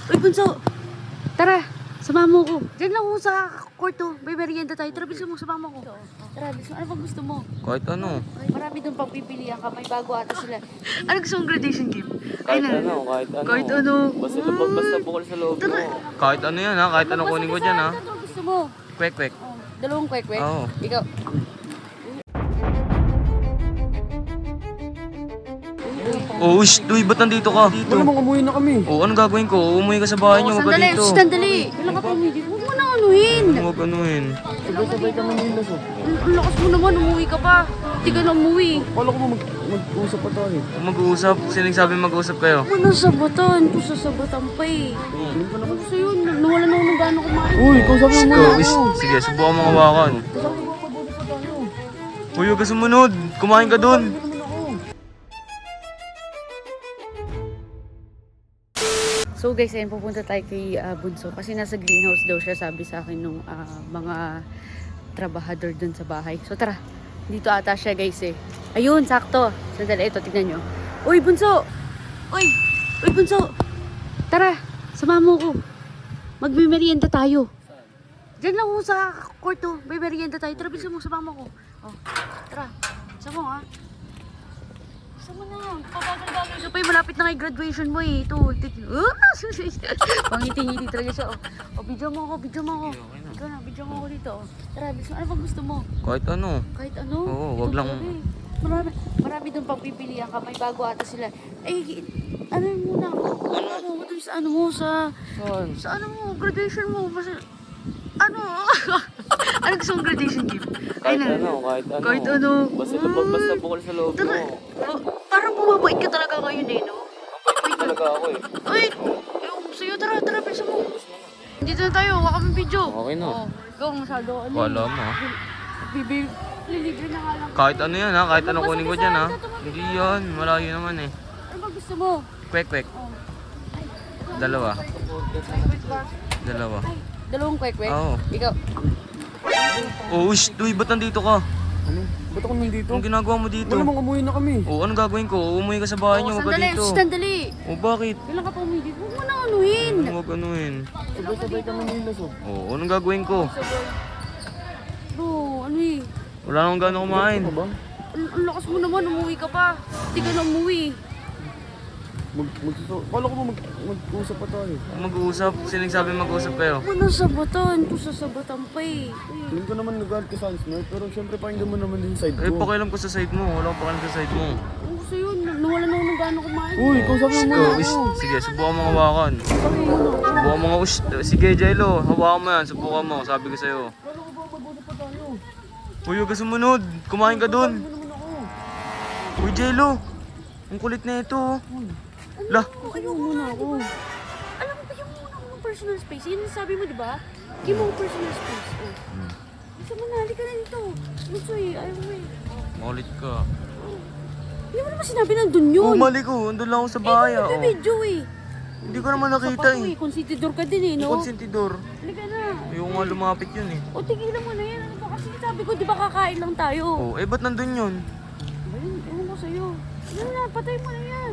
Uy, Bunso! Tara! Samahan mo ko. Diyan lang ako sa kwarto. May merienda tayo. Tara, bilisan mo. Samahan mo ko. Tara, bilisan mo. Ano bang gusto mo? Kahit ano. Marami doon pang pipilian ka. May bago ata sila. Ano gusto mong gradation game? Kahit ano. Kahit ano. Basta bukol sa loob mo. Kahit ano yan ha. Kahit ano kunin ko dyan ha. Ano gusto mo? Kwek-kwek. Oh, dalawang kwek-kwek? Oo. Ikaw. Oh, Doy, ba't nandito ka? Wala namang umuwi na kami. Oh, anong gagawin ko? Umuwi ka sa bahay niyo, wag ka Sandali, dito. sandali. Kailan ka pa umuwi dito? Huwag mo nang anuhin. Huwag anuhin. Sabay-sabay kami nila so. Ang lakas mo naman, umuwi ka pa. Hindi ka na umuwi. Kala ko mag-usap pa tayo. Mag-uusap, sinigsabi mag-uusap kayo. Ano sabatan? Ito sa sabatan pa eh. Ano gusto yun? Nawala na ako ng gano'ng kumain. Uy, ikaw sabi mo muna Go, ako. sige, subukan mo hawakan. Sabi mo magbuti pa tayo. Uy, huwag ka sumunod. Kumain ka dun. Hindi naman ako. So guys, ayun, pupunta tayo kay Bunso kasi nasa greenhouse daw siya, sabi sa akin nung mga trabahador dun sa bahay. So tara, dito ata siya guys eh. Ayun, sakto. Sandali, ito, tignan nyo. Uy, Bunso! Uy! Uy, Bunso! Tara, samahan mo ko. Magmimerienda tayo. Diyan lang ako sa kwarto. May merienda tayo. Tara, bilisan mo, samahan mo ko. Oh, tara. Sama mo ha. Sama na. Pabagal-bagal siya pa eh. Malapit na kay graduation mo eh. Ito. Pangiti-ngiti talaga siya. Oh, video mo ako, video mo ako. Ikaw na, video mo ako dito. Oh. Tara, bilisan mo. Ano bang gusto mo? Kahit ano. Kahit ano? Oo, wag Ito lang. talaga eh. Marami doon pang pipilian ka. May bago ata sila. Eh, ano yun muna? Ano mo doon sa ano mo? Sa ano mo? Graduation mo. Basta, ano? Ano gusto mong graduation game? Kahit Ayun na. ano, kahit ano. Kahit ano. Basta bukol sa loob Tara, mo. parang bumabait ka talaga ngayon eh, no? Mabait talaga ako eh. Ay, ewan ko sa'yo. Tara, bilisan mo. Dito na tayo. Waka kami video. Okay na. Oh, ikaw masyado. Ano, Wala mo ha. Bibi, lilibre na nga lang. Kahit ano yan ha. Kahit ano Basta kunin ko ka dyan saan ha. ka tumawid Hindi ka? yan. Malayo naman eh. Ano ba gusto mo? Kwek-kwek. Oh. Dalawa. Kwek ba? Dalawa. Ay, dalawang kwek-kwek? Oo. Ikaw. Oh, Doy, ba't nandito ka? Ano? Ba't ako nandito? Anong ginagawa mo dito? Wala namang umuwi na kami. Oh, anong gagawin ko? Umuwi ka sa bahay niyo, wag ka Sandali, dito. sandali. Oh, bakit? Kailan ka pa umuwi dito? Huwag mo nang anuhin. Huwag anuhin. Sabay-sabay kami nila so. Oh, anong gagawin ko? Bro, ano eh? Wala namang gano'ng kumain. Ano ba? Ang lakas mo naman, umuwi ka pa. Hindi ka na umuwi. Kala ko mag-usap pa tayo. Mag-uusap, sinigsabi mag-uusap kayo. Huwag mo nang sabatan. Ito sa sabatan pa eh. Feeling ko naman nag-guard ka sa Ansmer, pero syempre pakinggan mo naman din yung side Eh, ko. pakialam ko sa side mo. Wala akong pakialam sa side mo. Ano gusto yun? Nawala na ako ng gano'ng kumain. Uy, ikaw sabi mo muna Go, ako. sige, subukan mo hawakan. Sabi mo na. Subukan mo nga, sige, Jello, hawakan mo yan. Subukan mo, sabi ko sa'yo. Kala ko ba magbuti pa tayo? Uy, huwag ka sumunod. Kumain ka dun. Hindi naman ako. Uy, Jello. Ang kulit na ito. oh. Lah, Ayaw muna ako. Alam mo, bigyan mo muna ako ng personal space. Yun ang sabi mo, di ba? Give mo personal space. Oh. Gusto mo na, halika na dito. Gusto eh, ayaw mo eh. makulit ka. Hindi mo naman sinabi nandun yun. Oh, mali ko. Andun lang ako sa bahay. Ikaw nagbe-video eh. Hindi ko naman nakita Sapat ko eh. eh, konsentidor ka din eh, no? Konsentidor. Halika na. Ayoko nga lumapit yun eh. O, tigilan mo na yan. Ano ba? Kasi sabi ko, di ba kakain lang tayo? Oh, eh ba't nandun yun? Ayun, ewan ko sa'yo. Ano na, patay mo na yan.